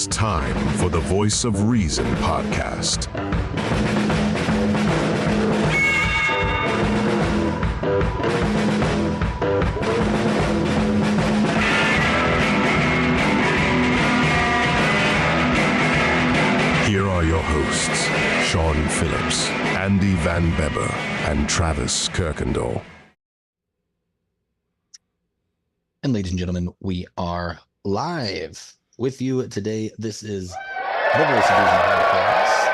It's time for the Voice of Reason podcast. Here are your hosts, Sean Phillips, Andy Van Beber, and Travis Kirkendall. And ladies and gentlemen, we are live with you today. This is the Voice of Reason podcast.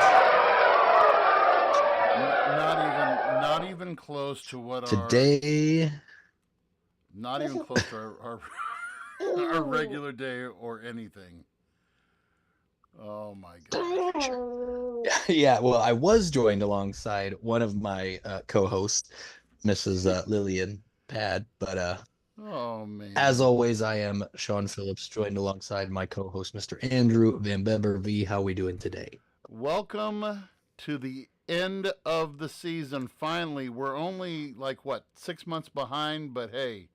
Not even close to what Today, not even close to our regular day or anything. Oh my gosh. yeah, well, I was joined alongside one of my co-hosts, Mrs. Lillian Pad, but Oh man. as always, I am Sean Phillips, joined alongside my co-host, Mr. Andrew Van Beber. V, how we doing today? Welcome to the end of the season. Finally, we're only 6 months behind, but hey,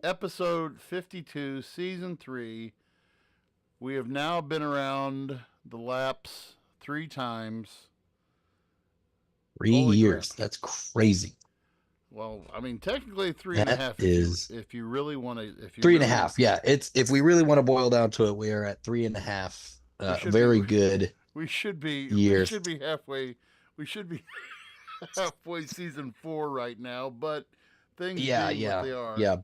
episode 52, season 3. We have now been around the laps 3 times. 3 Holy years. crap. That's crazy. Well, I mean, technically 3.5. If you really want to. If you 3.5. Yeah, it's if we really want to boil down to it, we are at 3.5. Very good. We should be. Years. We should be halfway. We should be halfway season 4 right now, but things being what they are. Yeah.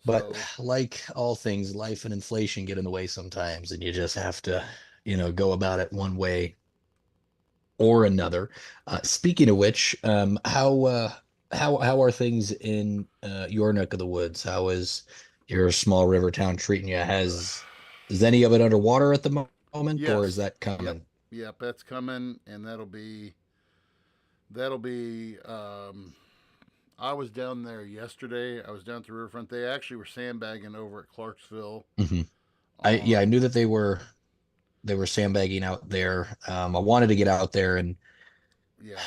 But like all things, life and inflation get in the way sometimes, and you just have to, go about it one way or another. Speaking of which, how are things in your neck of the woods? How is your small river town treating you? Is any of it underwater at the moment, Yes. or is that coming? Yep, that's coming, and that'll be. I was down there yesterday. I was down at the riverfront. They actually were sandbagging over at Clarksville. Mm-hmm. I knew that they were sandbagging out there. I wanted to get out there, and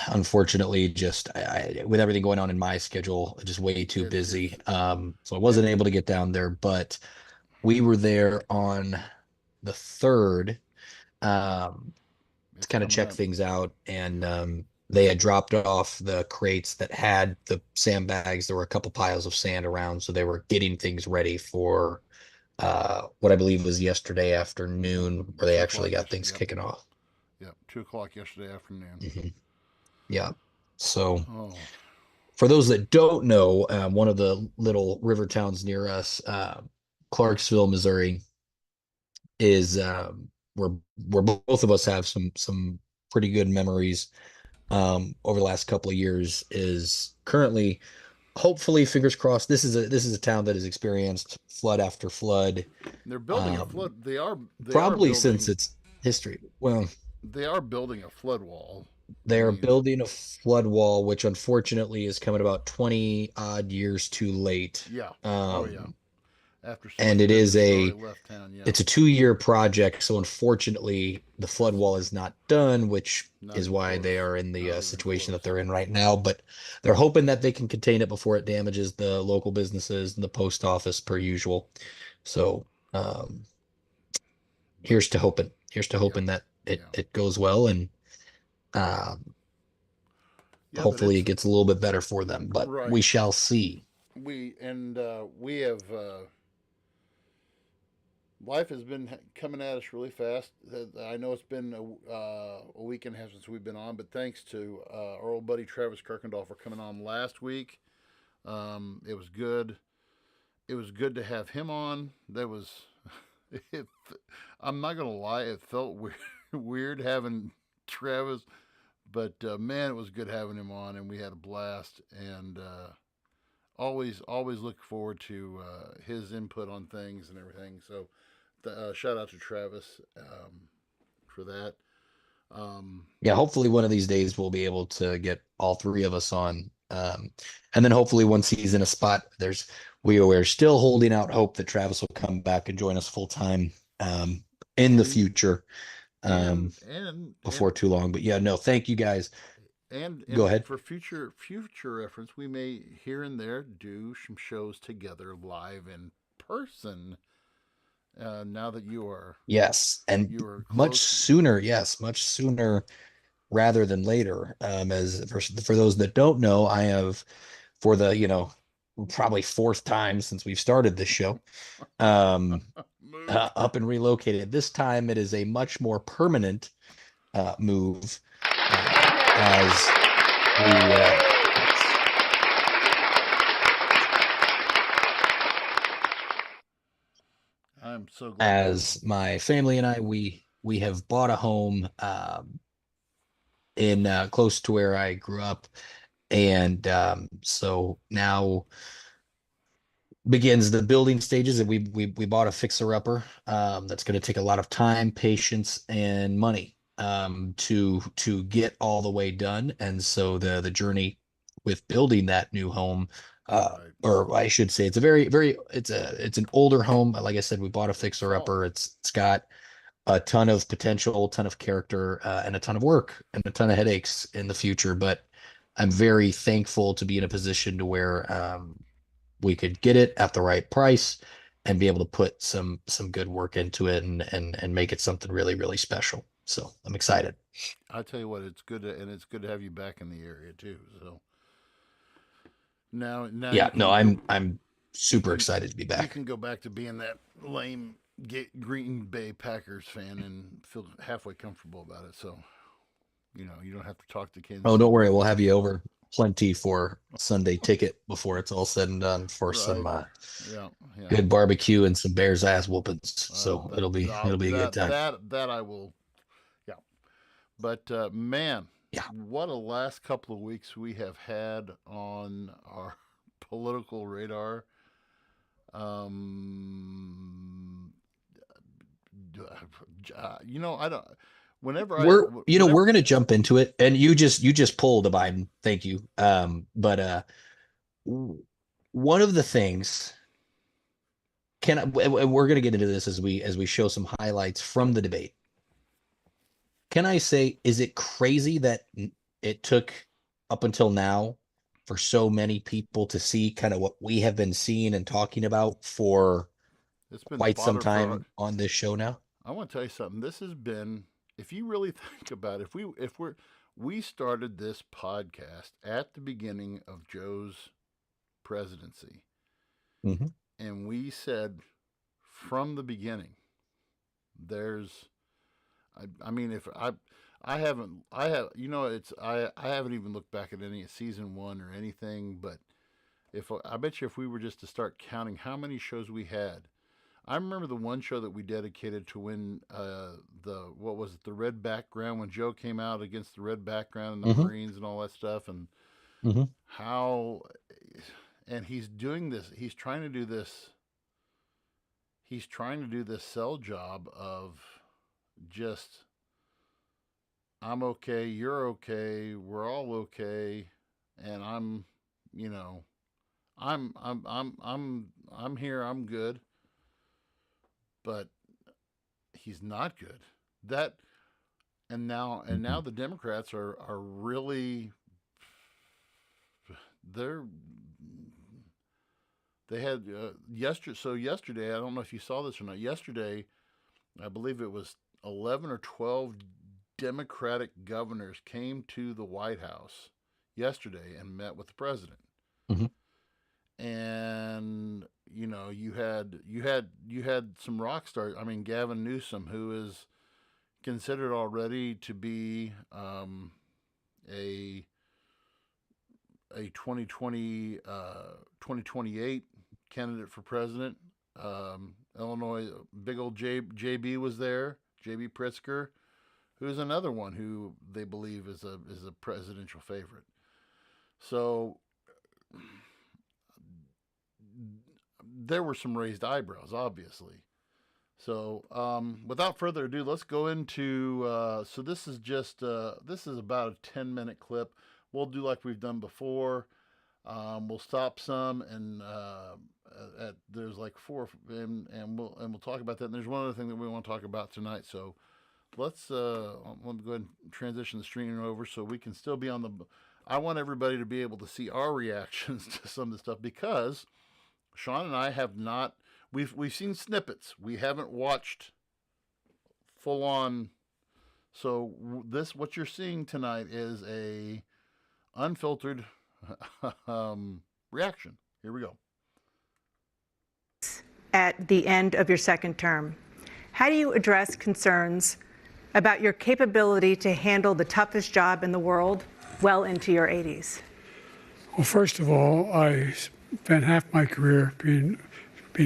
unfortunately, just with everything going on in my schedule, just way too busy. So I wasn't able to get down there, but we were there on the 3rd to kind of check things out, and they had dropped off the crates that had the sandbags. There were a couple piles of sand around, so they were getting things ready for what I believe was yesterday afternoon, where they actually got things kicking off. Yep, 2:00 yesterday afternoon. Mm-hmm. Yeah. So for those that don't know, one of the little river towns near us, Clarksville, Missouri, is where both of us have some pretty good memories over the last couple of years. Is currently, hopefully, fingers crossed, this is a town that has experienced flood after flood. They're building a flood. They Probably since its history. Well, they are building a flood wall. They are building a flood wall, which unfortunately is coming about 20 odd years too late. Yeah. And it's a 2-year project. So unfortunately, the flood wall is not done, which is why they are in the situation that they're in right now. But they're hoping that they can contain it before it damages the local businesses and the post office per usual. So here's to hoping that it goes well, and hopefully it gets a little bit better for them, but we shall see. We have life has been coming at us really fast. I know it's been a week and a half since we've been on, but thanks to our old buddy Travis Kirkendall for coming on last week. It was good. It was good to have him on. I'm not gonna lie, it felt weird having Travis, but man, it was good having him on, and we had a blast. And always look forward to his input on things and everything. So shout out to Travis for that. Hopefully one of these days we'll be able to get all 3 of us on, and then hopefully once he's in a spot, we're still holding out hope that Travis will come back and join us full time in the future, before too long. But thank you guys. And go ahead. For future reference, we may here and there do some shows together live in person Now that you are Yes, and much close. sooner. Yes, much sooner rather than later. As for those that don't know, I have for the probably fourth time since we've started this show, um, Moved. up and relocated. This time it is a much more permanent move, as we I'm so glad. as my family and I we have bought a home in close to where I grew up, and so now begins the building stages. And we bought a fixer upper that's going to take a lot of time, patience, and money to get all the way done. And so the journey with building that new home, Right. or I should say, it's a very it's an older home. Like I said, we bought a fixer upper. It's got a ton of potential, a ton of character, and a ton of work and a ton of headaches in the future. But I'm very thankful to be in a position to where we could get it at the right price and be able to put some good work into it and make it something really special. So I'm excited. I tell you what, it's good and it's good to have you back in the area too. So now Yeah, you no, can go. I'm You super can excited to be you back. can go back to being that lame Green Bay Packers fan and feel halfway comfortable about it. So you don't have to talk to Kansas Oh, City don't worry, we'll people. have you over plenty for Sunday ticket before it's all said and done for some Right. Yeah. Yeah. good barbecue and some Bears ass whoopings. So That it'll be a good time. that I will. Yeah. But man, Yeah. what a last couple of weeks we have had on our political radar. Um, I don't. We're Whenever. gonna jump into it, and you just pulled a Biden. Thank you. But one of the things we're gonna get into this as we show some highlights from the debate. Can I say, is it crazy that it took up until now for so many people to see kind of what we have been seeing and talking about for It's been quite some fodder for. time on this show now? I want to tell you something. This has been, if you really think about it, we started this podcast at the beginning of Joe's presidency, Hmm. and we said from the beginning, there's, I mean, if I haven't, I have, I haven't even looked back at any season one or anything, but if I bet you if we were just to start counting how many shows we had. I remember the one show that we dedicated to when the what was it, the red background, when Joe came out against the red background and the Hmm. Marines and all that stuff, and Hmm. how and he's doing this. He's trying to do this sell job of just, I'm okay, you're okay, we're all okay, and you know I'm here, I'm good, but he's not good. That and now the Democrats are really, they're they had yesterday, I don't know if you saw this or not. Yesterday, I believe it was 11 or 12 Democratic governors came to the White House yesterday and met with the president. Hmm. And you had some rock stars. I mean, Gavin Newsom, who is considered already to be a a 2028 candidate for president. Illinois, big old JB was there. JB Pritzker, who is another one who they believe is a presidential favorite. So there were some raised eyebrows, obviously. So without further ado, let's go into. So this is about a 10-minute clip. We'll do like we've done before. We'll stop some and there's like four, and we'll talk about that. And there's one other thing that we want to talk about tonight. So let me go ahead and transition the stream over so we can still be on the. I want everybody to be able to see our reactions to some of the stuff because Sean and I have not. we've seen snippets. We haven't watched full on. So this what you're seeing tonight is a unfiltered reaction. Here we go. At the end of your second term, how do you address concerns about your capability to handle the toughest job in the world well into your 80s? Well, first of all, I spent half my career being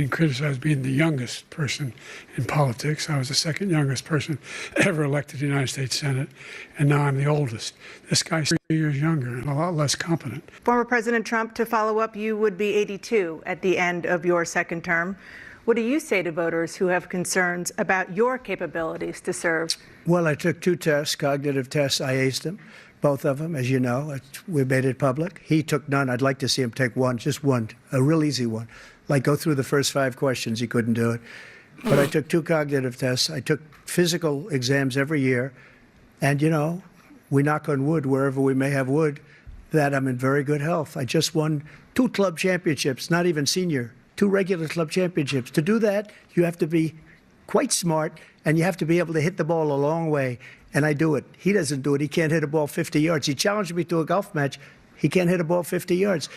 criticized being the youngest person in politics. I was the second youngest person ever elected to the United States Senate, and now I'm the oldest. This guy's 3 years younger and a lot less competent. Former President Trump, to follow up, you would be 82 at the end of your second term. What do you say to voters who have concerns about your capabilities to serve? Well, I took 2 tests, cognitive tests. I aced them, both of them, as you know. We made it public. He took none. I'd like to see him take one, just one, a real easy one. Like go through the first 5 questions. He couldn't do it. But I took 2 cognitive tests. I took physical exams every year. And, you know, we knock on wood wherever we may have wood, that I'm in very good health. I just won 2 club championships, not even senior, 2 regular club championships. To do that, you have to be quite smart, and you have to be able to hit the ball a long way. And I do it. He doesn't do it. He can't hit a ball 50 yards. He challenged me to a golf match. He can't hit a ball 50 yards.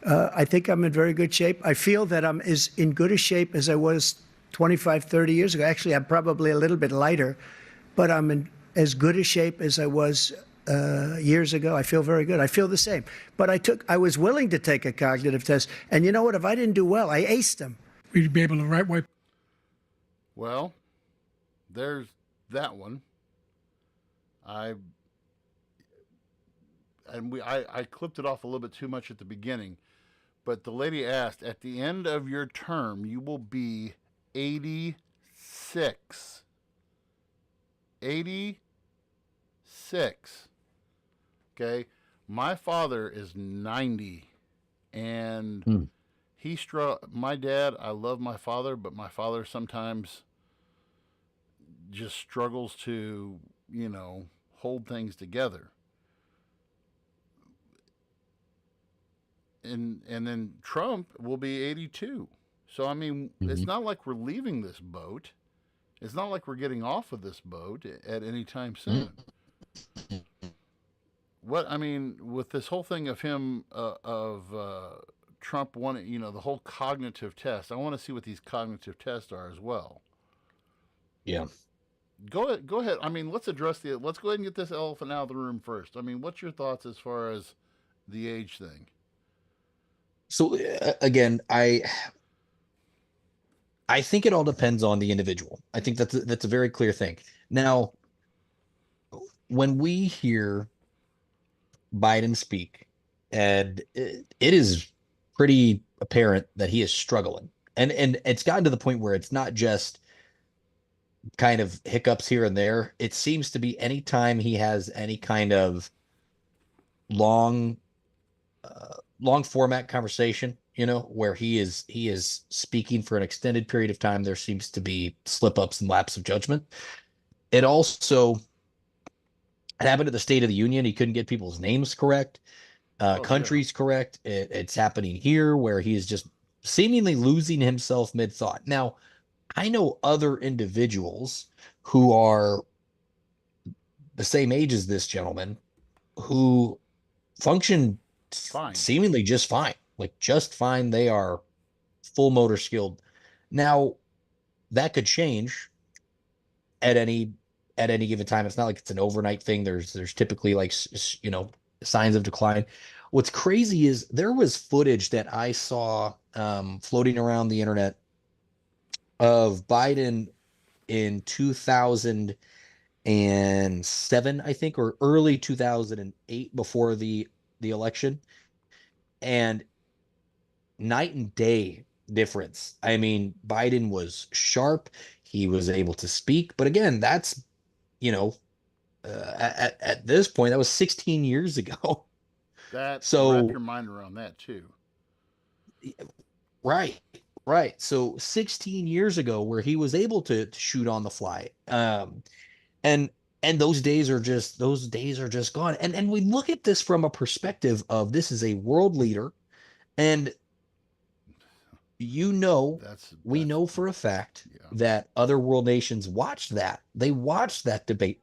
I think I'm in very good shape. I feel that I'm as in good a shape as I was 25, 30 years ago. Actually, I'm probably a little bit lighter, but I'm in as good a shape as I was years ago. I feel very good. I feel the same. But I was willing to take a cognitive test. And you know what? If I didn't do well, I aced them. We'd be able to right way. Well, there's that one. I clipped it off a little bit too much at the beginning, but the lady asked, at the end of your term, you will be 86. 86. Okay? My father is 90, and my dad, I love my father, but my father sometimes just struggles to, you know, hold things together. And then Trump will be 82. So, I mean, it's not like we're leaving this boat. It's not like we're getting off of this boat at any time soon. What, I mean, with this whole thing of him, Trump wanting, you know, the whole cognitive test, I want to see what these cognitive tests are as well. Yeah. Go ahead. I mean, let's go ahead and get this elephant out of the room first. I mean, what's your thoughts as far as the age thing? So again, I think it all depends on the individual. I think that's a very clear thing. Now, when we hear Biden speak, and it is pretty apparent that he is struggling, and it's gotten to the point where it's not just kind of hiccups here and there. It seems to be anytime he has any kind of long format conversation, you know, where he is speaking for an extended period of time, there seems to be slip ups and lapse of judgment. It happened at the State of the Union. He couldn't get people's names correct, countries correct. It's happening here where he is just seemingly losing himself mid thought. Now, I know other individuals who are the same age as this gentleman who function seemingly just fine, like just fine. They are full motor skilled. Now, that could change at any given time. It's not like it's an overnight thing. There's typically, like, you know, signs of decline. What's crazy is there was footage that I saw floating around the internet of Biden in 2007, I think, or early 2008, before the election, and night and day difference. I mean, Biden was sharp. He was able to speak, but again, that's, you know, at this point, that was 16 years ago. So wrap your mind around that too. Right. So 16 years ago, where he was able to shoot on the fly. And those days are just gone. And we look at this from a perspective of, this is a world leader, and you know, we That's know for a fact yeah. that other world nations watched that. They watched that debate.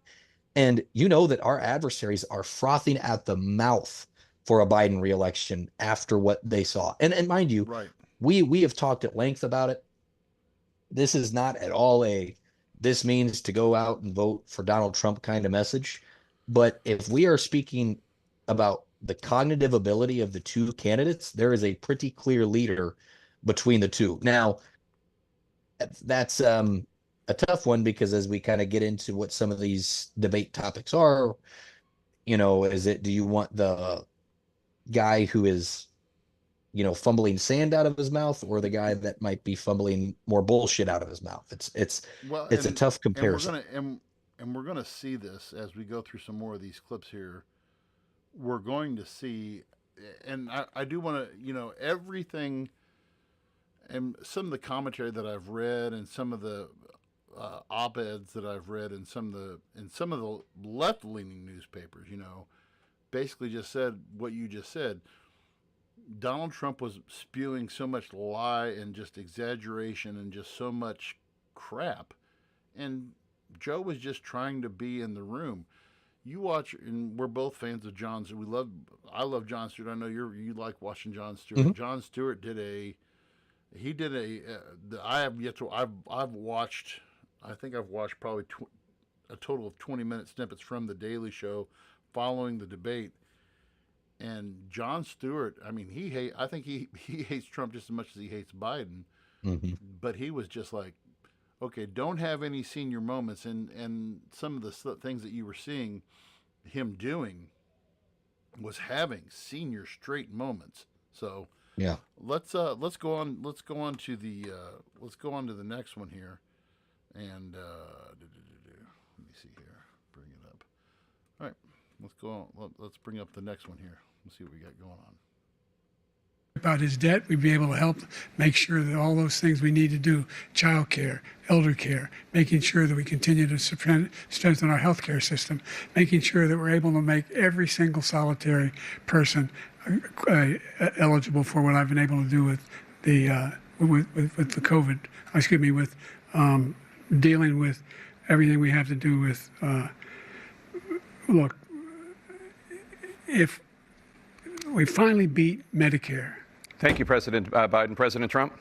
And you know that our adversaries are frothing at the mouth for a Biden reelection after what they saw. And mind you, Right. we have talked at length about it. This is not at all a this means to go out and vote for Donald Trump kind of message. But if we are speaking about the cognitive ability of the two candidates, there is a pretty clear leader between the two. Now, that's a tough one because as we kind of get into what some of these debate topics are, is it do you want the guy who is fumbling sand out of his mouth or the guy that might be fumbling more bullshit out of his mouth? Well, It's a tough comparison. And we're gonna see this as we go through some more of these clips here. We're going to see, and I do want to, everything, and some of the commentary that I've read, and some of the op-eds that I've read, and some of the left-leaning newspapers, basically just said what you just said. Donald Trump was spewing so much lie and just exaggeration and just so much crap, and Joe was just trying to be in the room. You watch, and we're both fans of Jon Stewart. I love Jon Stewart. I know you like watching Jon Stewart. Mm-hmm. Jon Stewart I have yet to. I've watched. I think I've watched probably a total of 20-minute snippets from the Daily Show, following the debate. And Jon Stewart, I mean, I think he hates Trump just as much as he hates Biden. Mm-hmm. But he was just like, okay, don't have any senior moments, and some of the things that you were seeing him doing was having senior straight moments. So Yeah. let's go on to the next one here, and let me see here, bring it up. All right, let's go on. Let's bring up the next one here. Let's see what we got going on. About his debt, we'd be able to help make sure that all those things we need to do, child care, elder care, making sure that we continue to strengthen our healthcare system, making sure that we're able to make every single solitary person eligible for what I've been able to do with the with the COVID, with dealing with everything we have to do with, look, if we finally beat Medicare. Thank you, President Biden. President Trump?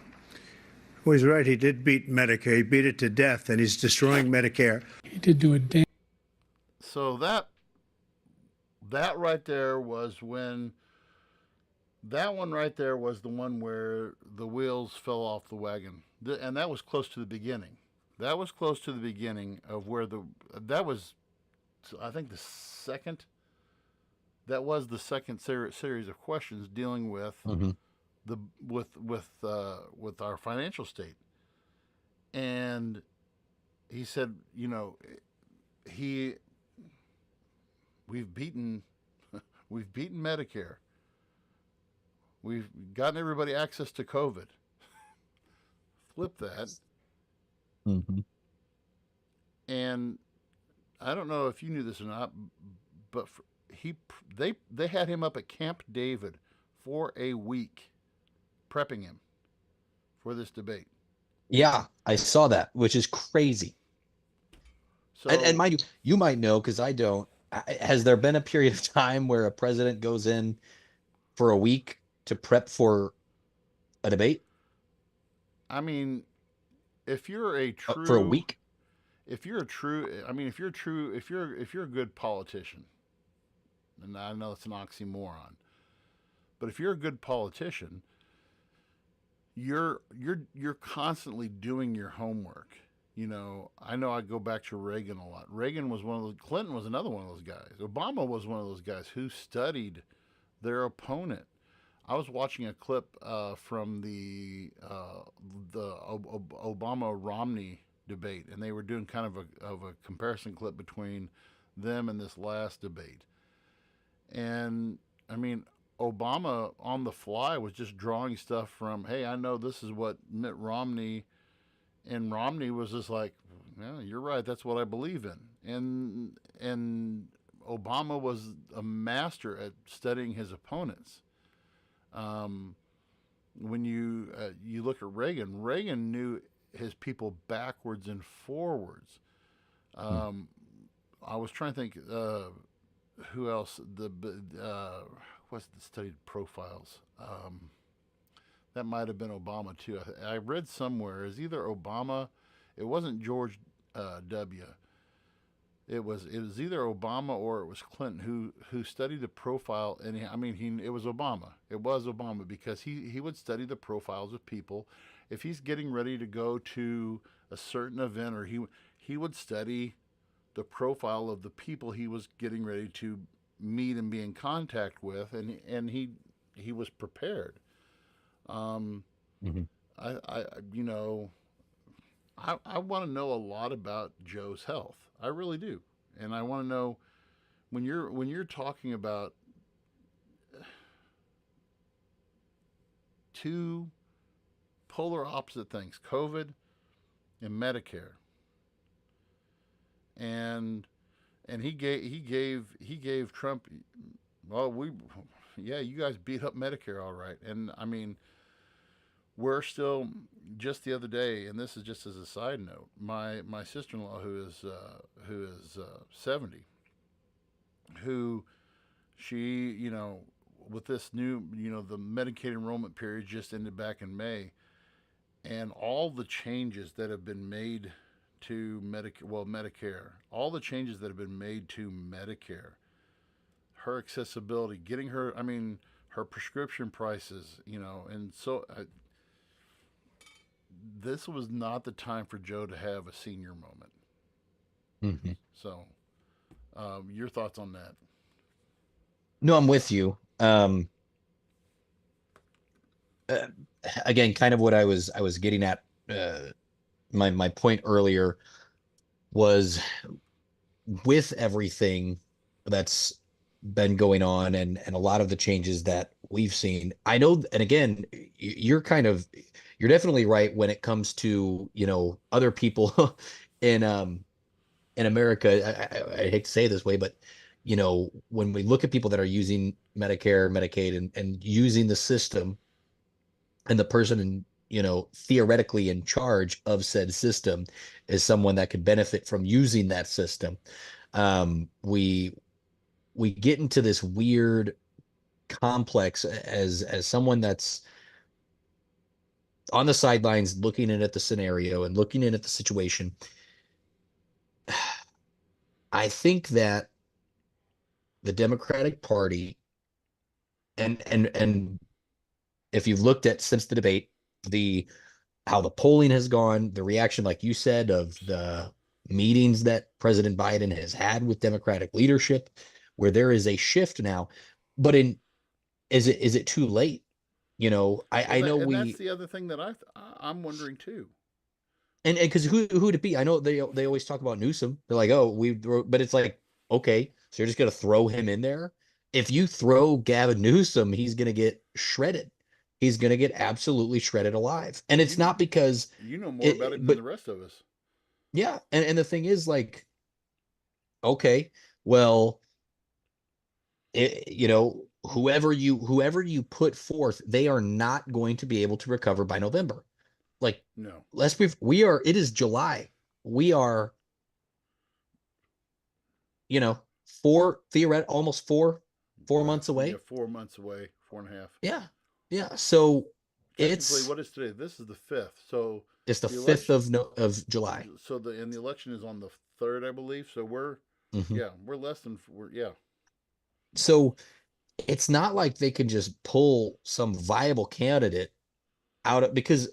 Well, he's right. He did beat Medicare. He beat it to death, and he's destroying Medicare. He did do a damn. So that right there was when. That one right there was the one where the wheels fell off the wagon, and that was close to the beginning. That was close to the beginning of where that was, I think, the second. That was the second series of questions dealing with Mm-hmm. with our financial state, and he said, we've beaten Medicare. We've gotten everybody access to COVID. Flip that. Mm-hmm. And I don't know if you knew this or not, but they had him up at Camp David for a week, prepping him for this debate. Yeah, I saw that, which is crazy. So, And mind you, you might know because I don't. Has there been a period of time where a president goes in for a week to prep for a debate? I mean, if you're a true For a week? if you're a good politician, and I know it's an oxymoron, but if you're a good politician, you're constantly doing your homework. I know I go back to Reagan a lot. Reagan was one of those. Clinton was another one of those guys. Obama was one of those guys who studied their opponent. I was watching a clip from the Obama-Romney debate, and they were doing kind of a comparison clip between them and this last debate. And I mean, Obama on the fly was just drawing stuff from, hey, I know this is what Mitt Romney, and Romney was just like, yeah, you're right, that's what I believe in. And Obama was a master at studying his opponents. when you look at Reagan, Reagan knew his people backwards and forwards. I was trying to think who else what's the studied profiles. That might have been Obama too. I read somewhere is either Obama. It wasn't George W. It was either Obama or it was Clinton who studied the profile, and it was Obama. It was Obama because he would study the profiles of people. If he's getting ready to go to a certain event, or he would study the profile of the people he was getting ready to meet and be in contact with, and he was prepared. Mhm. I want to know a lot about Joe's health. I really do, and I want to know when you're talking about two polar opposite things, COVID and Medicare, and he gave Trump, well, you guys beat up Medicare all right, and I mean. We're still, just the other day, and this is just as a side note. My sister-in-law, who is 70, who she with this new the Medicaid enrollment period just ended back in May, and all the changes that have been made to Medicare, all the changes that have been made to Medicare, her accessibility, getting her, her prescription prices, and so. This was not the time for Joe to have a senior moment. Mm-hmm. So, your thoughts on that? No, I'm with you. Again, kind of what I was getting at. My point earlier was with everything that's been going on and a lot of the changes that we've seen. I know, and again, you're definitely right when it comes to, other people in America. I hate to say it this way, but when we look at people that are using Medicare, Medicaid, and using the system, and the person theoretically in charge of said system is someone that could benefit from using that system, we get into this weird complex as someone that's on the sidelines looking in at the scenario and looking in at the situation. I think that the Democratic Party and if you've looked at since the debate, how the polling has gone, the reaction, like you said, of the meetings that President Biden has had with Democratic leadership, where there is a shift now. But is it too late? I know that's the other thing that I'm wondering too. And because who would it be? I know they always talk about Newsom. They're like, oh, but it's like, okay, so you're just gonna throw him in there. If you throw Gavin Newsom, he's gonna get shredded. He's gonna get absolutely shredded alive. And it's not because you know more about it than the rest of us. Yeah, and the thing is, like, okay, well, whoever you put forth, they are not going to be able to recover by November. Like, no, it is July. We are, almost four months away. Yeah, 4 months away, 4.5. Yeah. So what is today? This is the 5th. So it's the 5th of July. So the election is on the 3rd, I believe. So we're less than So it's not like they can just pull some viable candidate out of, because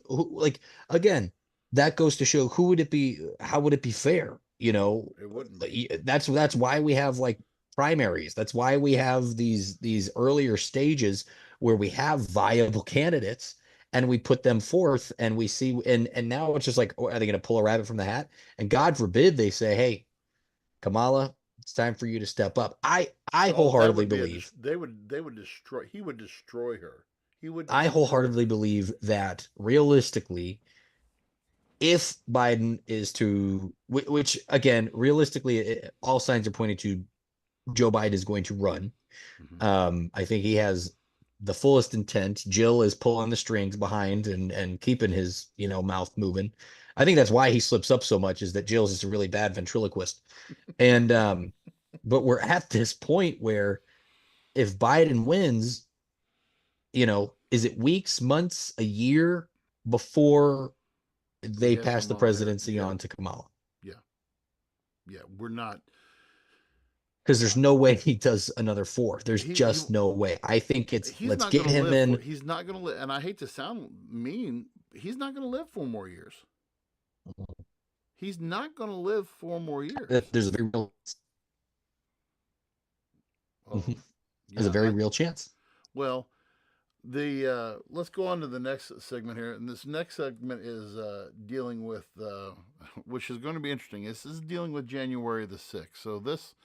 again, that goes to show how would it be fair? It wouldn't be. That's why we have like primaries. That's why we have these earlier stages where we have viable candidates and we put them forth and we see, and now it's just like, are they going to pull a rabbit from the hat? And God forbid they say, hey, Kamala, it's time for you to step up. I wholeheartedly believe he would destroy her. I wholeheartedly believe that realistically, if Biden is to, which again, realistically, all signs are pointing to Joe Biden is going to run. Mm-hmm. I think he has the fullest intent. Jill is pulling the strings behind and keeping his, mouth moving. I think that's why he slips up so much, is that Jill's just a really bad ventriloquist. And but we're at this point where if Biden wins, is it weeks, months, a year before they pass the presidency on to Kamala? Yeah, we're not. Because there's no way he does another 4. There's just no way. I think let's get him in. He's not going to live. And I hate to sound mean. He's not going to live 4 more years. He's not going to live 4 more years. There's a very real, there's a very real chance. Well, let's go on to the next segment here. And this next segment is dealing with, which is going to be interesting. This is dealing with January the 6th. So this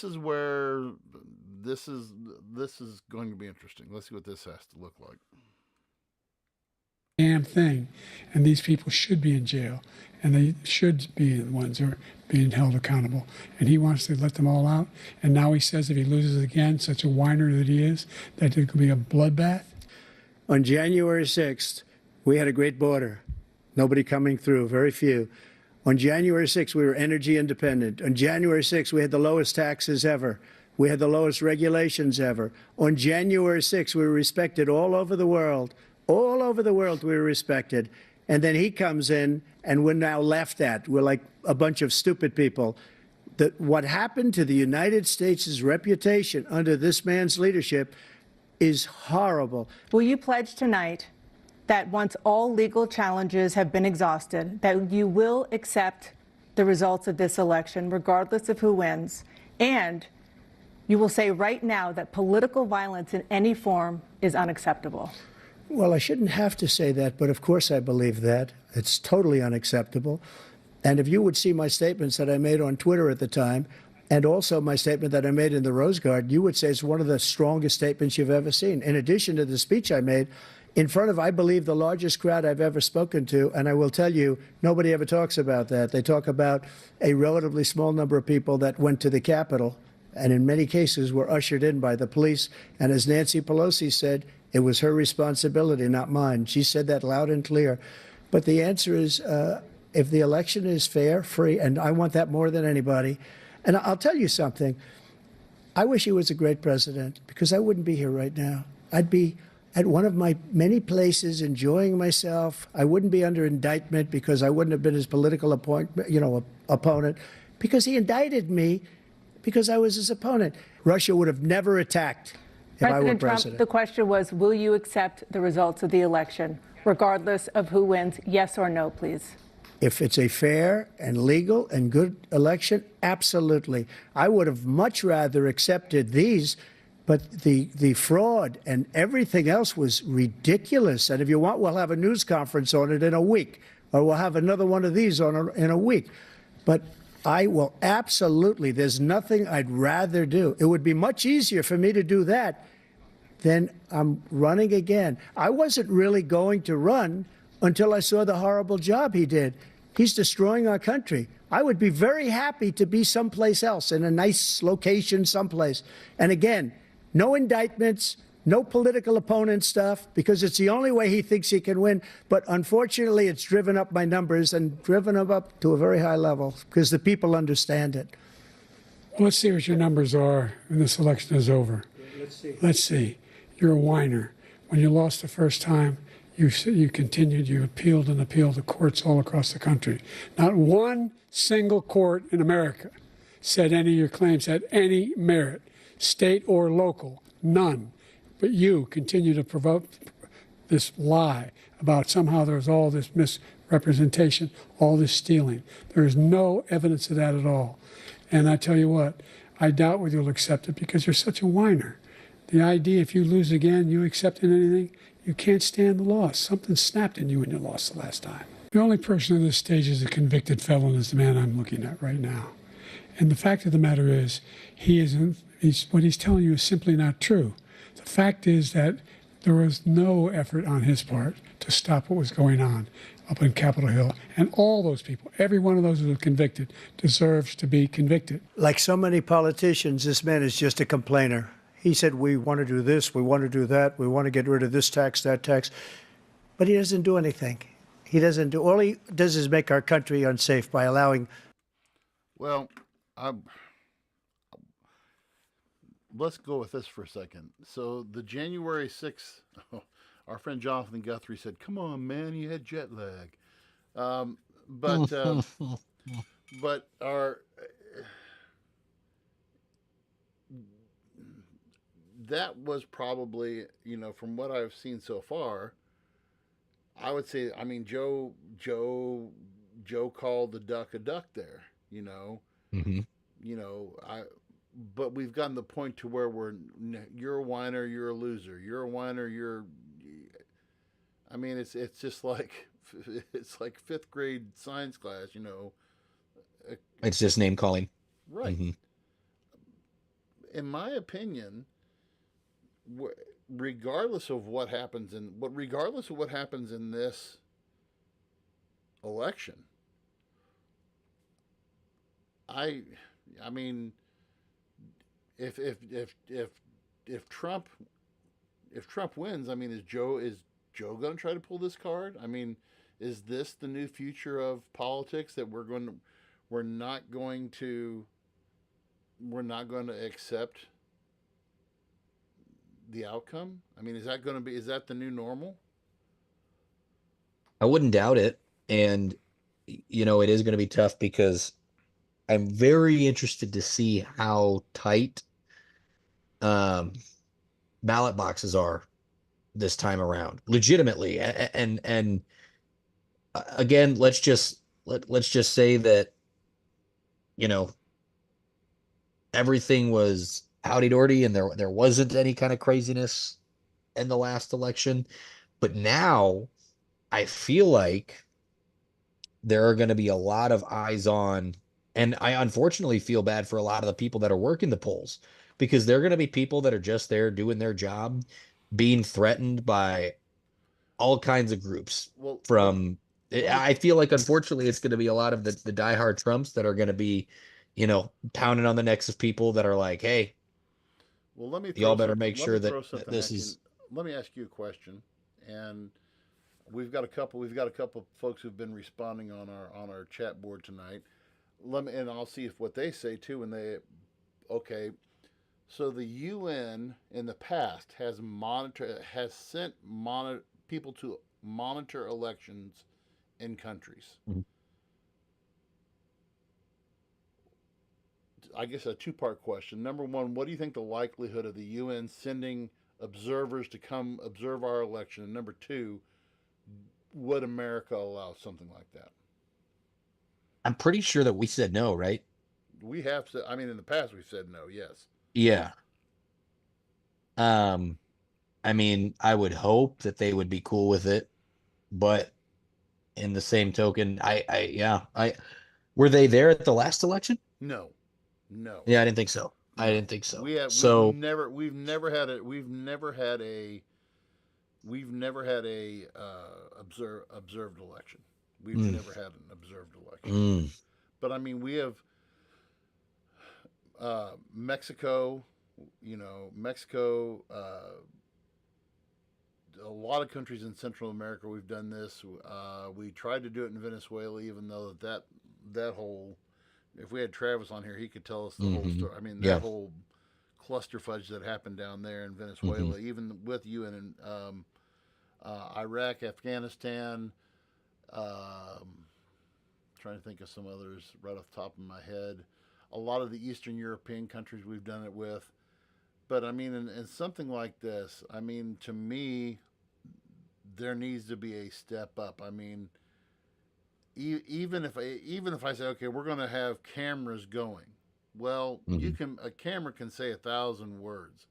is where this is going to be interesting. Let's see what this has to look like. Damn thing, and these people should be in jail, and they should be the ones who are being held accountable. And he wants to let them all out. And now he says if he loses again, such a whiner that he is, that it could be a bloodbath. On January 6th, we had a great border. Nobody coming through, very few. On January 6th, we were energy independent. On January 6th, we had the lowest taxes ever. We had the lowest regulations ever. On January 6th, we were respected all over the world. All over the world, we were respected. And then he comes in, and we're now laughed at. We're like a bunch of stupid people. What happened to the United States' reputation under this man's leadership is horrible. Will you pledge tonight that once all legal challenges have been exhausted, that you will accept the results of this election, regardless of who wins, and you will say right now that political violence in any form is unacceptable? Well, I shouldn't have to say that, but of course I believe that. It's totally unacceptable. And if you would see my statements that I made on Twitter at the time, and also my statement that I made in the Rose Garden, you would say it's one of the strongest statements you've ever seen. In addition to the speech I made in front of, I believe, the largest crowd I've ever spoken to, and I will tell you, nobody ever talks about that. They talk about a relatively small number of people that went to the Capitol, and in many cases were ushered in by the police. And as Nancy Pelosi said, it was her responsibility, not mine. She said that loud and clear. But the answer is, if the election is fair, free, and I want that more than anybody. And I'll tell you something. I wish he was a great president, because I wouldn't be here right now. I'd be at one of my many places enjoying myself. I wouldn't be under indictment because I wouldn't have been his political opponent, because he indicted me because I was his opponent. Russia would have never attacked if I were president. Trump, the question was, will you accept the results of the election, regardless of who wins? Yes or no, please. If it's a fair and legal and good election, absolutely. I would have much rather accepted these, but the fraud and everything else was ridiculous. And if you want, we'll have a news conference on it in a week, or we'll have another one of these in a week. But I will absolutely, there's nothing I'd rather do. It would be much easier for me to do that than I'm running again. I wasn't really going to run until I saw the horrible job he did. He's destroying our country. I would be very happy to be someplace else, in a nice location someplace. And again, no indictments, no political opponent stuff, because it's the only way he thinks he can win. But unfortunately, it's driven up my numbers and driven them up to a very high level, because the people understand it. Well, let's see what your numbers are when this election is over. Let's see. You're a whiner. When you lost the first time, you continued, you appealed and appealed to courts all across the country. Not one single court in America said any of your claims had any merit, state or local, none. But you continue to provoke this lie about somehow there's all this misrepresentation, all this stealing. There is no evidence of that at all. And I tell you what, I doubt whether you'll accept it, because you're such a whiner. The idea, if you lose again, you accepting anything, you can't stand the loss. Something snapped in you when you lost the last time. The only person on this stage is a convicted felon is the man I'm looking at right now. And the fact of the matter is, what he's telling you is simply not true. The fact is that there was no effort on his part to stop what was going on up in Capitol Hill. And all those people, every one of those who were convicted, deserves to be convicted. Like so many politicians, this man is just a complainer. He said, we want to do this, we want to do that, we want to get rid of this tax, that tax. But he doesn't do anything. He doesn't do, all he does is make our country unsafe by allowing. Well, let's go with this for a second. So the January 6th, our friend Jonathan Guthrie said, come on, man, you had jet lag. But that was probably, from what I've seen so far, I would say, I mean, Joe called the duck a duck there, Mm-hmm. But we've gotten the point to where you're a whiner, you're a loser. You're a whiner, I mean, it's just like, it's like fifth grade science class, It's just name calling. Right. Mm-hmm. In my opinion, regardless of what happens in this election, I mean, if Trump wins, I mean, is Joe going to try to pull this card? I mean, is this the new future of politics, that we're not going to accept the outcome? I mean, is that the new normal? I wouldn't doubt it. And, it is going to be tough because I'm very interested to see how tight ballot boxes are this time around, legitimately. And again, let's just say that, everything was howdy-dory and there wasn't any kind of craziness in the last election. But now I feel like there are going to be a lot of eyes on, and I unfortunately feel bad for a lot of the people that are working the polls, because they're going to be people that are just there doing their job, being threatened by all kinds of groups. I feel like, unfortunately, it's going to be a lot of the diehard Trumps that are going to be, pounding on the necks of people that are like, hey, well, let me y'all better make sure that this is. Let me ask you a question, and we've got a couple of folks who've been responding on our chat board tonight. And I'll see what they say too. Okay, so the UN in the past has sent people to monitor elections in countries. Mm-hmm. I guess a two-part question. Number one, what do you think the likelihood of the UN sending observers to come observe our election? And number two, would America allow something like that? I'm pretty sure that we said no, right? We have said, I mean, in the past we've said no, yes. Yeah. I mean, I would hope that they would be cool with it, but in the same token, were they there at the last election? No. Yeah, I didn't think so. We've never had a observed election. We've never had an observed election. But I mean, we have Mexico, a lot of countries in Central America, we've done this. We tried to do it in Venezuela, even though that whole, if we had Travis on here, he could tell us the whole story. I mean, that whole cluster fudge that happened down there in Venezuela, even with UN and Iraq, Afghanistan, trying to think of some others right off the top of my head. A lot of the Eastern European countries we've done it with. But I mean, in something like this, I mean, to me, there needs to be a step up. I mean, even if I say, okay, we're going to have cameras going. Well, a camera can say 1,000 words,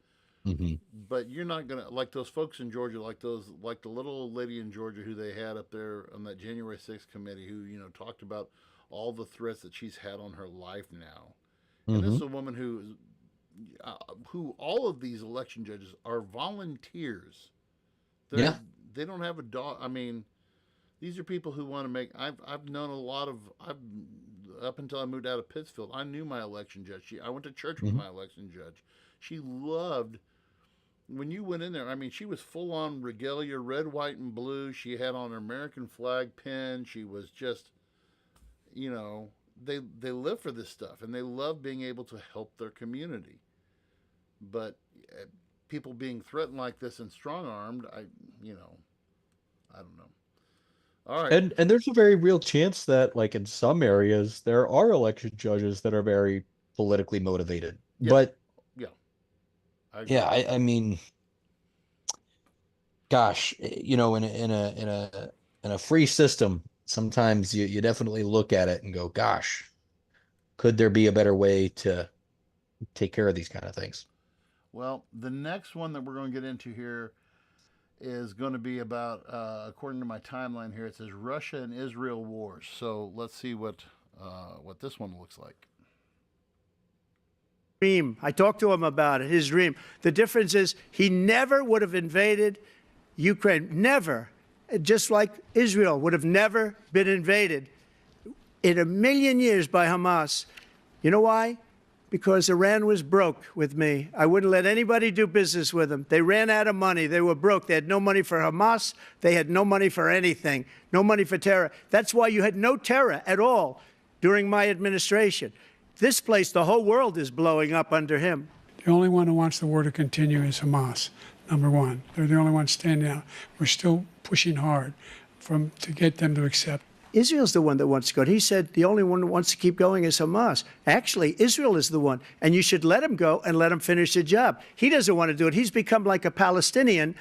but you're not going to, like those folks in Georgia, like the little old lady in Georgia who they had up there on that January 6th committee, who, talked about all the threats that she's had on her life now. And this is a woman who all of these election judges are volunteers. They don't have a dog. I mean, these are people who want to make. I've known a lot of up until I moved out of Pittsfield, I knew my election judge. I went to church with my election judge. She loved when you went in there. I mean, she was full on regalia, red, white, and blue. She had on her American flag pin. She was just, you know, they live for this stuff, and they love being able to help their community. But people being threatened like this and strong armed, I don't know. All right. And there's a very real chance that, like, in some areas, there are election judges that are very politically motivated. Yeah. But Yeah. I mean, gosh, in a free system, sometimes you definitely look at it and go, gosh, could there be a better way to take care of these kind of things? Well, the next one that we're going to get into here is going to be about, according to my timeline here, it says Russia and Israel wars. So let's see what this one looks like. Dream. I talked to him about it, his dream. The difference is he never would have invaded Ukraine. Never. Just like Israel would have never been invaded in a million years by Hamas. You know why? Because Iran was broke with me. I wouldn't let anybody do business with them. They ran out of money. They were broke. They had no money for Hamas. They had no money for anything. No money for terror. That's why you had no terror at all during my administration. This place, the whole world is blowing up under him. The only one who wants the war to continue is Hamas, number one. They're the only ones standing out. We're still pushing hard to get them to accept. Israel's the one that wants to go. He said the only one who wants to keep going is Hamas. Actually, Israel is the one, and you should let him go and let him finish the job. He doesn't want to do it. He's become like a Palestinian,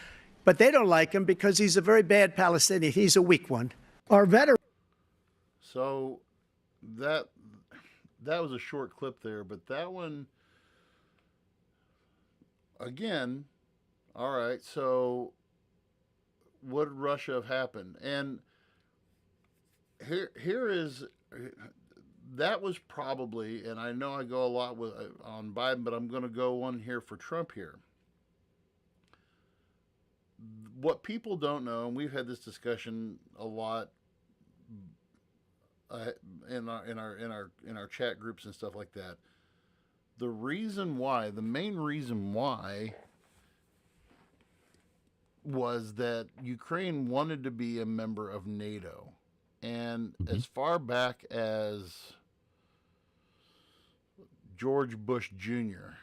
but they don't like him because he's a very bad Palestinian. He's a weak one. Our veterans. So that was a short clip there, but that one, again, all right, so would Russia have happened? And here is, that was probably, and I know I go a lot on Biden, but I'm going to go one here for Trump here. What people don't know, and we've had this discussion a lot in our chat groups and stuff like that. The main reason why was that Ukraine wanted to be a member of NATO. And as far back as George Bush Jr.,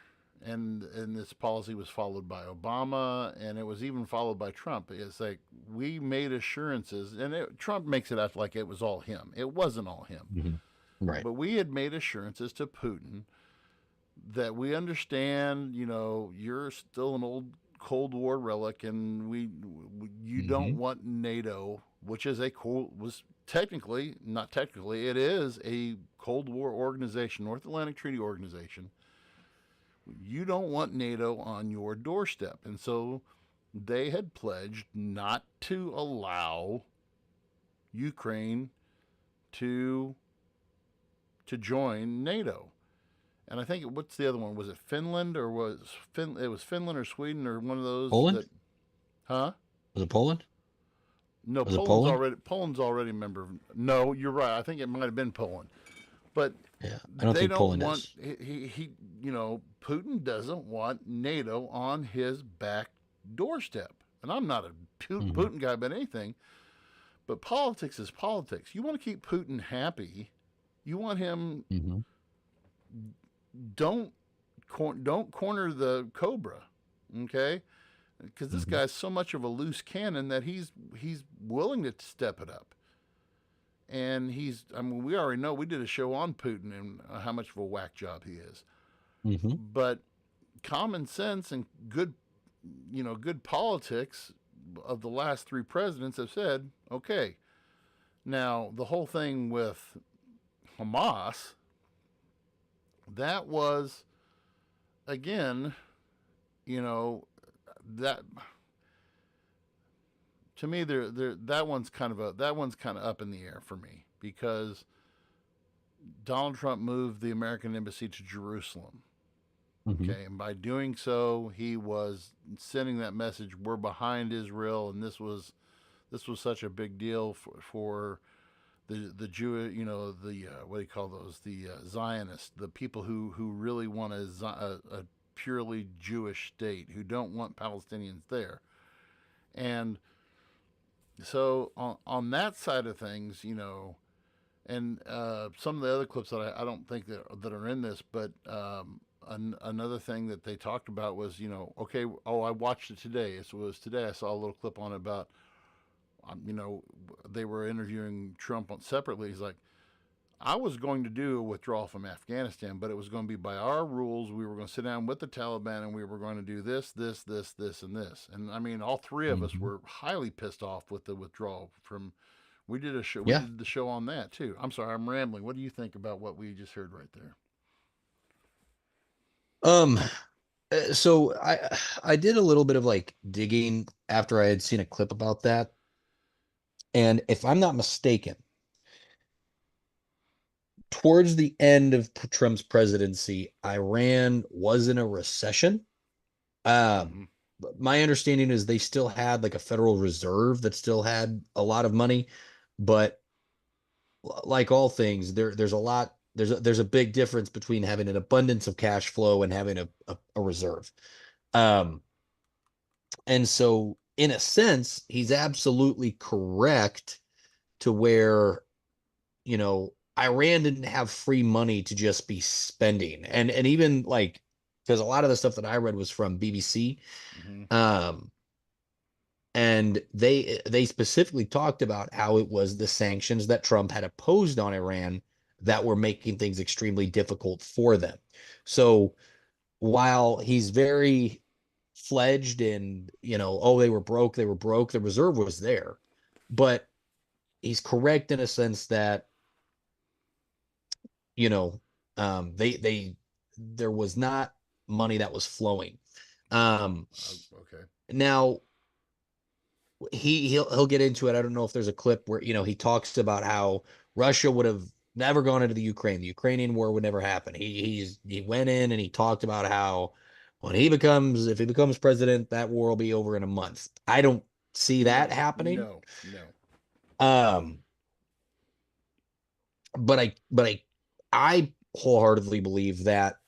and this policy was followed by Obama, and it was even followed by Trump. It's like we made assurances, and Trump makes it out like it was all him. It wasn't all him. Right. But we had made assurances to Putin that we understand, you're still an old Cold War relic, and you don't want NATO, which is it is a Cold War organization, North Atlantic Treaty Organization. You don't want NATO on your doorstep. And so they had pledged not to allow Ukraine to join NATO. And I think, what's the other one? Was it Finland, or it was Finland or Sweden, or one of those? Poland? Huh? Was it Poland? No, Was it Poland's already a member. No, you're right. I think it might have been Poland. But yeah, I don't think Poland is. He Putin doesn't want NATO on his back doorstep. And I'm not a Putin guy about anything, but politics is politics. You want to keep Putin happy. You want him. Don't corner the cobra, okay? Because this guy's so much of a loose cannon that he's willing to step it up. And we already know, we did a show on Putin and how much of a whack job he is. But common sense and good politics of the last three presidents have said, okay, now the whole thing with Hamas, that was, again, that to me, that one's kind of up in the air for me, because Donald Trump moved the American embassy to Jerusalem. Okay, and by doing so, he was sending that message: we're behind Israel, and this was such a big deal for the Jew, the what do you call those? The Zionists, the people who really want a purely Jewish state, who don't want Palestinians there. And so on that side of things, and some of the other clips that I don't think that are in this, but another thing that they talked about was, okay, I watched it today. It was today I saw a little clip on it about, they were interviewing Trump separately. He's like, I was going to do a withdrawal from Afghanistan, but it was going to be by our rules. We were going to sit down with the Taliban and we were going to do this, this, this, this, and this. And I mean, all three of us were highly pissed off with the withdrawal from. We did a show. We did the show on that too. I'm sorry, I'm rambling. What do you think about what we just heard right there? So I did a little bit of like digging after I had seen a clip about that. And if I'm not mistaken, towards the end of Trump's presidency, Iran was in a recession. My understanding is they still had like a Federal Reserve that still had a lot of money, but like all things, there's a big difference between having an abundance of cash flow and having a reserve. And so in a sense, he's absolutely correct to where, Iran didn't have free money to just be spending. And even like, because a lot of the stuff that I read was from BBC. And they specifically talked about how it was the sanctions that Trump had imposed on Iran that were making things extremely difficult for them. So while he's very fledged in, they were broke, the reserve was there. But he's correct in a sense that, there was not money that was flowing. Okay. Now he'll get into it. I don't know if there's a clip where, he talks about how Russia would have never gone into the Ukraine. The Ukrainian war would never happen. He went in and he talked about how if he becomes president, that war will be over in a month. I don't see that happening. No. But I wholeheartedly believe that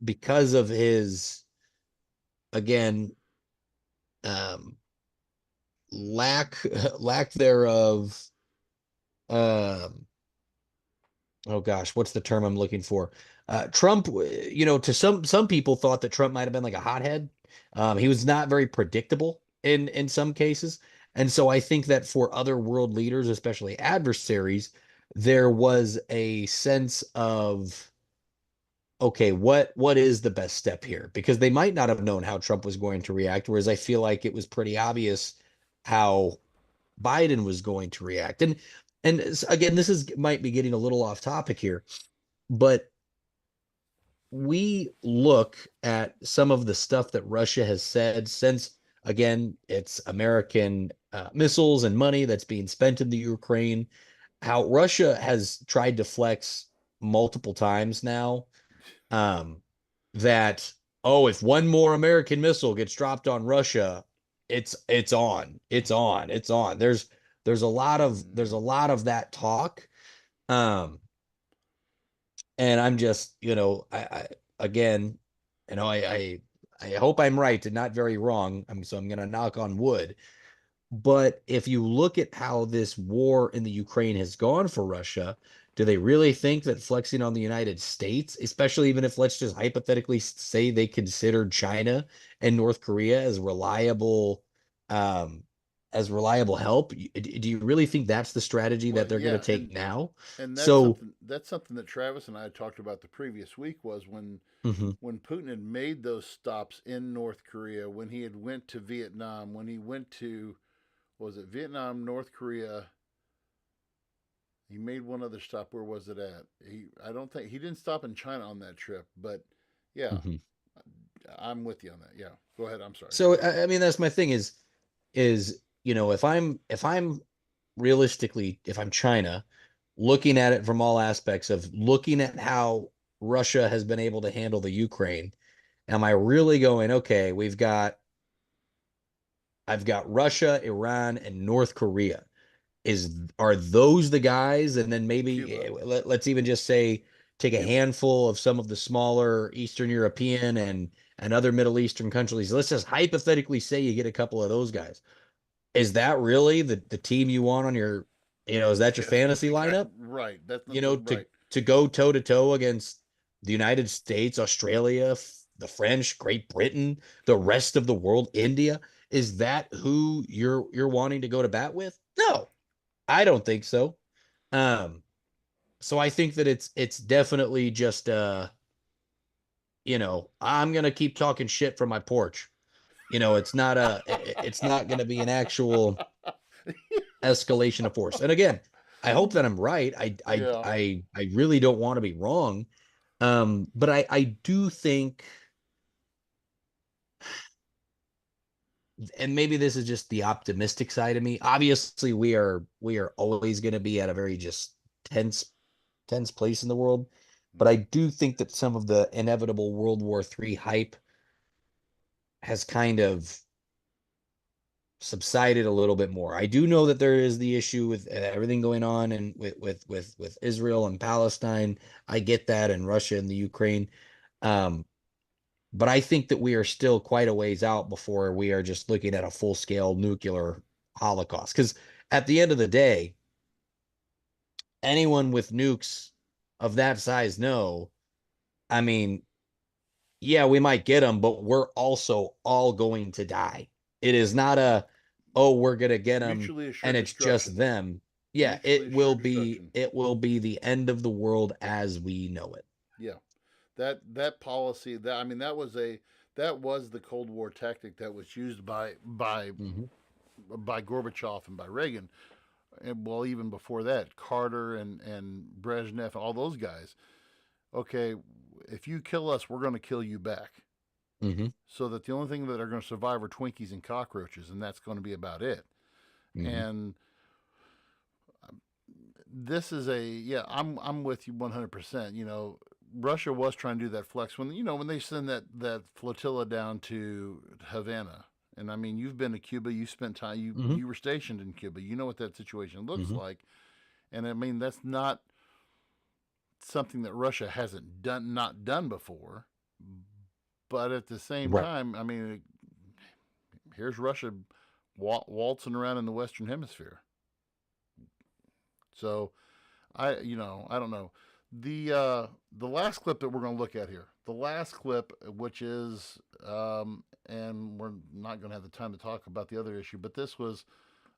because of his, again, lack thereof, oh gosh, what's the term I'm looking for? Trump, to some people thought that Trump might have been like a hothead. He was not very predictable in some cases. And so I think that for other world leaders, especially adversaries, there was a sense of, okay, what is the best step here? Because they might not have known how Trump was going to react, whereas I feel like it was pretty obvious how Biden was going to react. And again, might be getting a little off topic here, but we look at some of the stuff that Russia has said since, again, it's American missiles and money that's being spent in the Ukraine, how Russia has tried to flex multiple times now that, if one more American missile gets dropped on Russia, it's on. There's a lot of that talk. And I'm just, I hope I'm right and not very wrong. So I'm going to knock on wood. But if you look at how this war in the Ukraine has gone for Russia, do they really think that flexing on the United States, especially even if, let's just hypothetically say they considered China and North Korea as reliable help, do you really think that's the strategy that they're going to take now? And that's something that Travis and I talked about the previous week, was when Putin had made those stops in North Korea, when he had went to Vietnam, when he went to, was it Vietnam, North Korea? He made one other stop. Where was it at? I don't think he didn't stop in China on that trip, but yeah, I'm with you on that. Yeah, go ahead. I'm sorry. So I mean, that's my thing is, if I'm realistically, if I'm China, looking at it from all aspects of looking at how Russia has been able to handle the Ukraine, am I really going, okay, I've got Russia, Iran, and North Korea. are those the guys? And then maybe Cuba. let's even just say take a handful of some of the smaller Eastern European and other Middle Eastern countries. Let's just hypothetically say you get a couple of those guys. Is that really the team you want on your, is that your fantasy lineup? Right. That's To right. to go toe to toe against the United States, Australia, the French, Great Britain, the rest of the world, India? Is that who you're wanting to go to bat with? No, I don't think so. Um, so I think that it's definitely just I'm gonna keep talking shit from my porch. It's not gonna be an actual escalation of force. And again, I hope that I'm right. Yeah. I really don't want to be wrong. But I do think, and maybe this is just the optimistic side of me. Obviously, we are always going to be at a very just tense place in the world. But I do think that some of the inevitable World War III hype has kind of subsided a little bit more. I do know that there is the issue with everything going on and with Israel and Palestine. I get that, and Russia and the Ukraine. Um, but I think that we are still quite a ways out before we are just looking at a full-scale nuclear holocaust. Because at the end of the day, anyone with nukes of that size know, I mean, yeah, we might get them, but we're also all going to die. It is not oh, we're going to get them Mutually and assured it's just destruction. them. Yeah, Mutually assured destruction. it will be the end of the world as we know it. Yeah. That policy, that was the Cold War tactic that was used Mhm. by Gorbachev and by Reagan, and well, even before that, Carter and Brezhnev, all those guys. Okay, if you kill us, we're going to kill you back. Mhm. So that the only thing that are going to survive are Twinkies and cockroaches, and that's going to be about it. Mhm. And this is I'm with you 100%. Russia was trying to do that flex when they send that flotilla down to Havana. And I mean, you've been to Cuba, you spent time, Mhm. you were stationed in Cuba, you know what that situation looks Mhm. like. And I mean, that's not something that Russia hasn't not done before. But at the same Right. time, I mean, here's Russia waltzing around in the Western Hemisphere. So I don't know. The last clip that we're going to look at here, the last clip, which is, and we're not going to have the time to talk about the other issue, but this was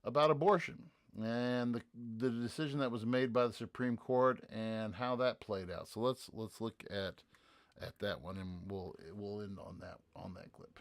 about abortion and the decision that was made by the Supreme Court and how that played out. So let's look at that one, and we'll end on that clip.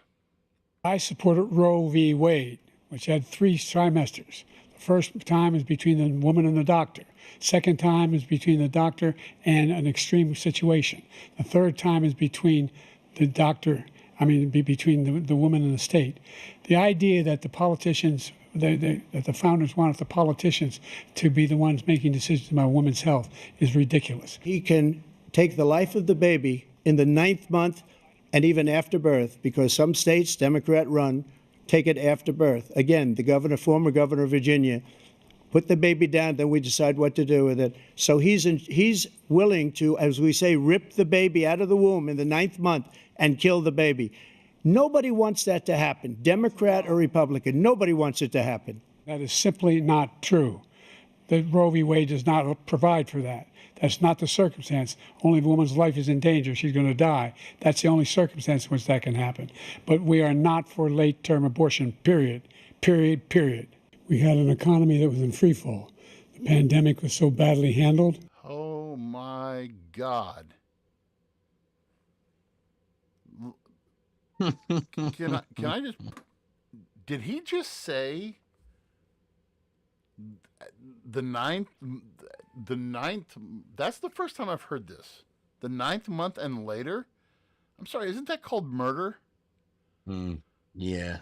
I supported Roe v. Wade, which had 3 trimesters. The first time is between the woman and the doctor. Second time is between the doctor and an extreme situation. The third time is between the doctor, between the woman and the state. The idea that the politicians, that the founders wanted the politicians to be the ones making decisions about women's health is ridiculous. He can take the life of the baby in the 9th month and even after birth, because some states, Democrat run, take it after birth. Again, the former governor of Virginia, put the baby down, then we decide what to do with it. So he's willing to, as we say, rip the baby out of the womb in the 9th month and kill the baby. Nobody wants that to happen, Democrat or Republican. Nobody wants it to happen. That is simply not true. The Roe v. Wade does not provide for that. That's not the circumstance. Only if a woman's life is in danger, she's going to die. That's the only circumstance in which that can happen. But we are not for late-term abortion, period. Period, period. We had an economy that was in free fall. The pandemic was so badly handled. Oh my God. Can I just, did he just say the ninth, that's the first time I've heard this. The 9th month and later? I'm sorry, isn't that called murder? Yeah.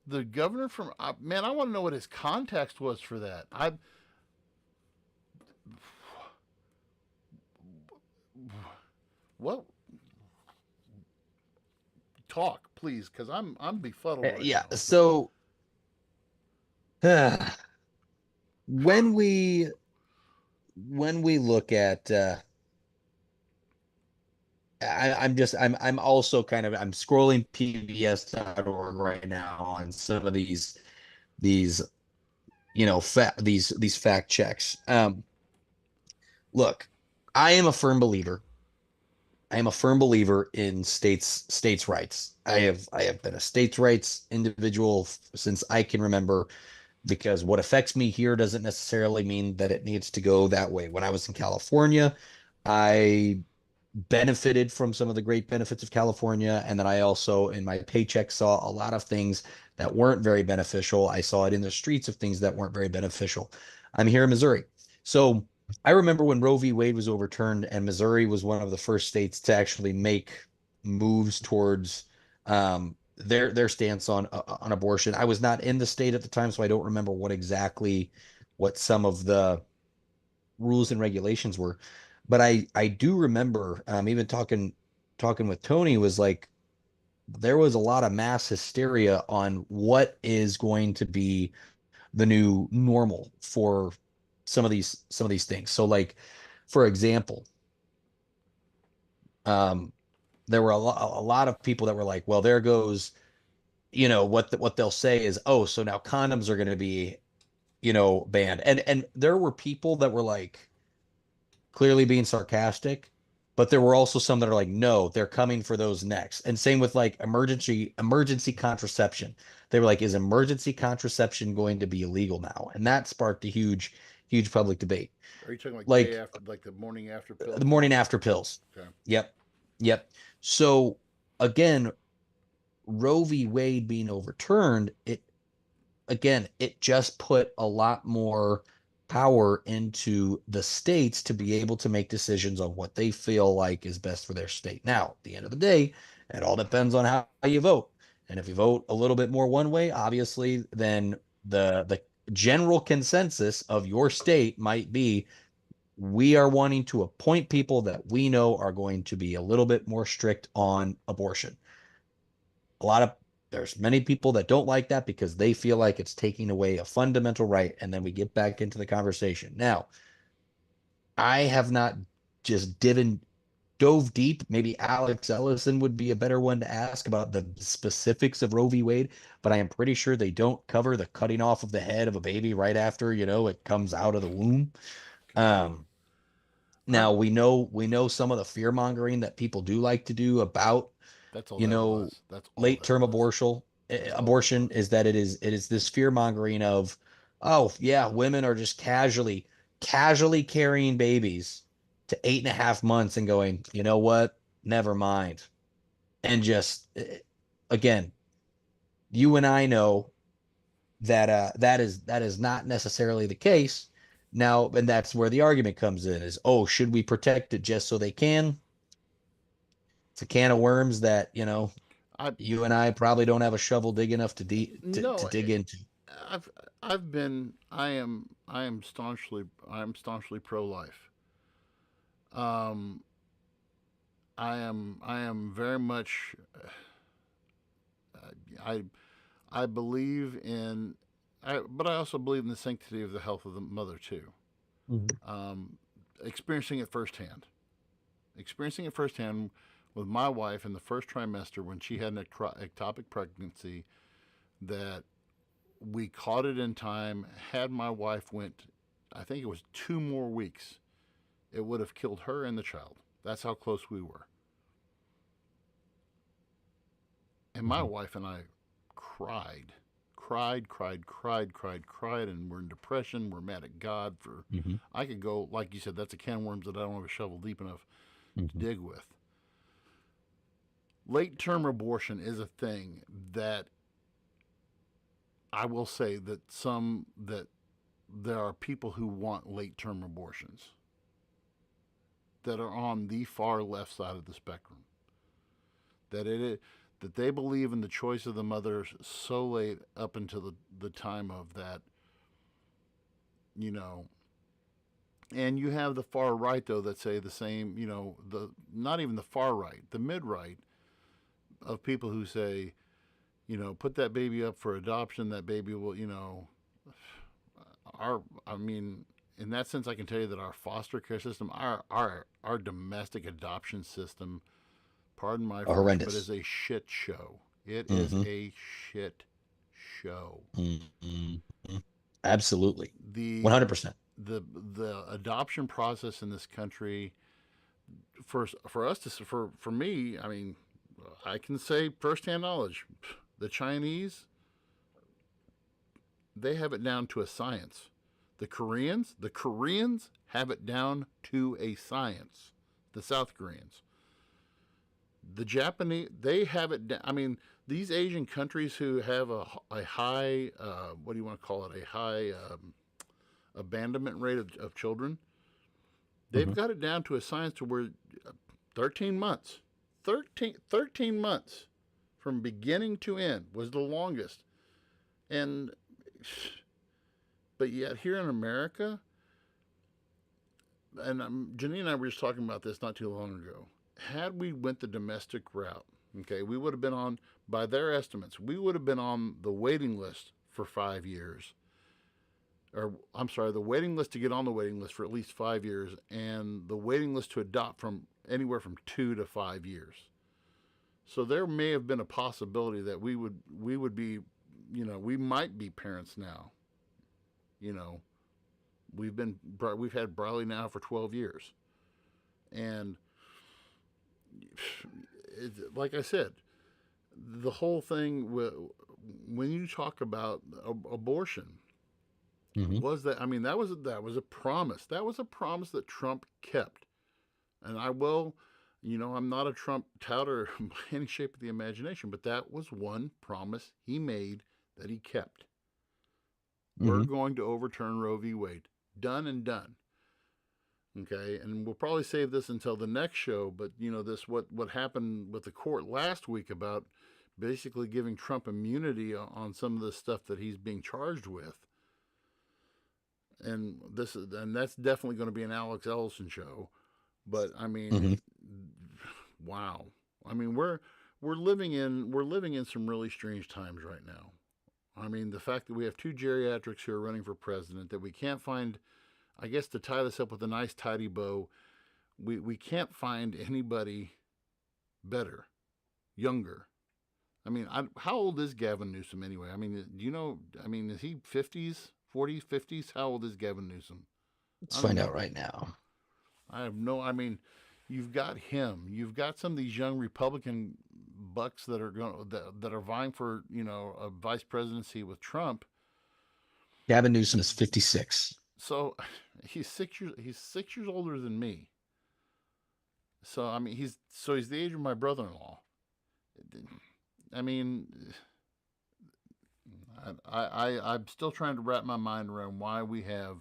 The governor from, man, I want to know what his context was for that. What? Talk, please, because I'm befuddled right Yeah. now. So when we look at I'm also kind of I'm scrolling PBS.org right now on some of these these fact checks. Look, I am a firm believer. I am a firm believer in states' rights. I have been a states' rights individual since I can remember, because what affects me here doesn't necessarily mean that it needs to go that way. When I was in California, I benefited from some of the great benefits of California. And then I also, in my paycheck, saw a lot of things that weren't very beneficial. I saw it in the streets of things that weren't very beneficial. I'm here in Missouri. So I remember when Roe v. Wade was overturned, and Missouri was one of the first states to actually make moves towards their stance on abortion. I was not in the state at the time, so I don't remember what some of the rules and regulations were. But I do remember even talking with Tony, was like there was a lot of mass hysteria on what is going to be the new normal for some of these things. So like, for example, um, there were a lot of people that were like, well, there goes, what they'll say is, oh, so now condoms are going to be, banned. And there were people that were like clearly being sarcastic, but there were also some that are like, no, they're coming for those next. And same with like emergency contraception. They were like, is emergency contraception going to be illegal now? And that sparked a huge public debate. Are you talking like day Like after, like the morning after pill? the morning after pills. Okay. Yep. Yep. So again, Roe v. Wade being overturned, it just put a lot more power into the states to be able to make decisions on what they feel like is best for their state. Now, at the end of the day, it all depends on how you vote. And if you vote a little bit more one way, obviously, then the general consensus of your state might be, we are wanting to appoint people that we know are going to be a little bit more strict on abortion. There's many people that don't like that because they feel like it's taking away a fundamental right. And then we get back into the conversation. Now, I have not just dove deep. Maybe Alex Ellison would be a better one to ask about the specifics of Roe v. Wade, but I am pretty sure they don't cover the cutting off of the head of a baby right after, it comes out of the womb. Now we know some of the fear mongering that people do like to do about That's all you that know was. That's all late that term was. abortion is that it is this fear mongering of, oh yeah, women are just casually carrying babies to 8.5 months and going, you know what, never mind. And just again, you and I know that that is not necessarily the case now. And that's where the argument comes in, is, oh, should we protect it just so they can? It's a can of worms that I you and I probably don't have a shovel big enough to no, dig into. I am staunchly pro life. Um, I am very much. I I believe in. But I also believe in the sanctity of the health of the mother too. Mhm. Um, experiencing it firsthand. Experiencing it firsthand with my wife in the first trimester when she had an ectopic pregnancy, that we caught it in time. Had my wife went, I think it was 2 more weeks, it would have killed her and the child. That's how close we were. And my Mhm. wife and I cried, and we're in depression. We're mad at God for. Mhm. I could go, like you said, that's a can of worms that I don't have a shovel deep enough to Mhm. dig with. Late term abortion is a thing that I will say that there are people who want late term abortions that are on the far left side of the spectrum. That they believe in the choice of the mother so late up until the time of that, you know. And you have the far right though that say the same, the not even the far right, the mid right of people who say, put that baby up for adoption. That baby will, I mean, in that sense, I can tell you that our foster care system, our domestic adoption system, pardon my French, horrendous. but is a shit show. It is Mm-hmm. a shit show. Mm-hmm. Absolutely. The 100%. the adoption process in this country, for us to for me, I mean, I can say firsthand knowledge. The Chinese, they have it down to a science. The Koreans have it down to a science. The South Koreans. The Japanese, they have it down. I mean, these Asian countries who have a high, what do you want to call it, a high abandonment rate of children, they've got it down to a science to where 13 months, 13 months from beginning to end was the longest. And but yet here in America, and Janine and I were just talking about this not too long ago. Had we went the domestic route, okay, we would have been on, by their estimates, we would have been on the waiting list for 5 years. Or I'm sorry, the waiting list to get on the waiting list for at least 5 years, and the waiting list to adopt from anywhere from 2 to 5 years. So there may have been a possibility that we would be, we might be parents now. We've had Briley now for 12 years, and like I said, the whole thing when you talk about abortion, was that, I mean, that was a promise. That was a promise that Trump kept, and I will. I'm not a Trump touter by any shape of the imagination, but that was one promise he made that he kept. We're going to overturn Roe v. Wade. Done and done. Okay, and we'll probably save this until the next show, but what happened with the court last week about basically giving Trump immunity on some of the stuff that he's being charged with. And that's definitely going to be an Alex Ellison show. But I mean, wow. I mean, we're living in some really strange times right now. I mean, the fact that we have 2 geriatrics who are running for president, that we can't find, I guess to tie this up with a nice tidy bow, we can't find anybody better, younger. I mean, how old is Gavin Newsom anyway? I mean, do you know, I mean, is he 50s, 40s, 50s? How old is Gavin Newsom? Let's find out right now. I mean, you've got him. You've got some of these young Republican bucks that are vying for, a vice presidency with Trump. Gavin Newsom is 56. So he's 6 years older than me. So I mean, he's the age of my brother-in-law. I mean, I'm still trying to wrap my mind around why we have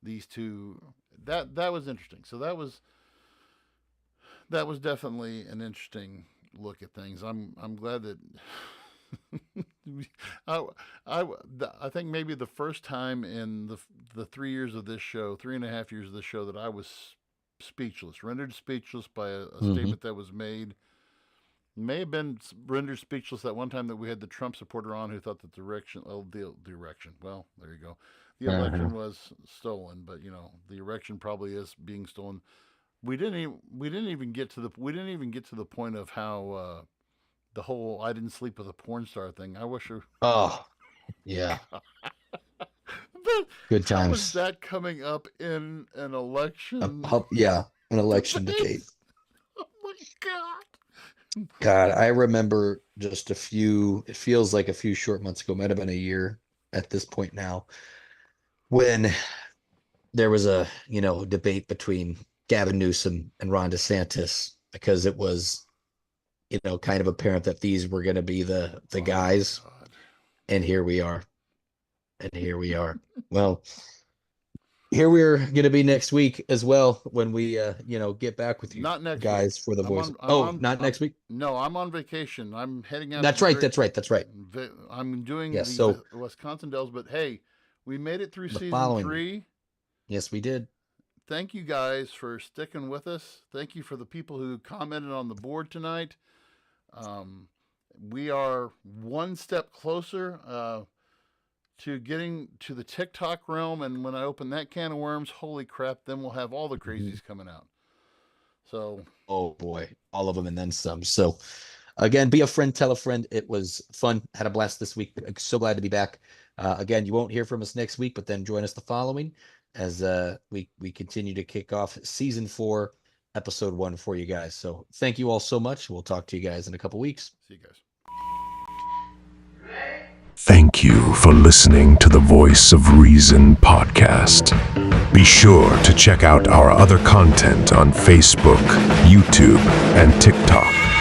these two. That was interesting. So that was definitely an interesting look at things. I'm glad that I think maybe the first time in the 3 years of this show, 3.5 years of this show, that I was rendered speechless by a statement that was made. May have been rendered speechless that one time that we had the Trump supporter on who thought that the election, well, there you go. The election was stolen, but the election probably is being stolen. We didn't even get to the point of how the whole "I didn't sleep with a porn star" thing. I wish. Oh, yeah. Good times. How was that coming up in an election? An election debate. Oh my God. God, I remember just it feels like a few short months ago, might have been a year at this point now, when there was a, debate between Gavin Newsom and Ron DeSantis, because it was, kind of apparent that these were going to be the guys. God. And here we are. Well, here we're going to be next week as well when we, get back with you Not next guys week. for the voice. Next week? No, I'm on vacation. I'm heading out. That's right. I'm doing the Wisconsin Dells, but hey, we made it through season 3. Yes, we did. Thank you guys for sticking with us. Thank you for the people who commented on the board tonight. We are one step closer to getting to the TikTok realm, and when I open that can of worms, holy crap, then we'll have all the crazies coming out. So, oh boy, all of them and then some. So, again, be a friend, tell a friend. It was fun. Had a blast this week. So glad to be back. Again, you won't hear from us next week, but then join us the following as we continue to kick off season 4, episode 1 for you guys. So thank you all so much. We'll talk to you guys in a couple weeks. see you guys. Thank you for listening to the Voice of Reason podcast. Be sure to check out our other content on Facebook, YouTube, and TikTok.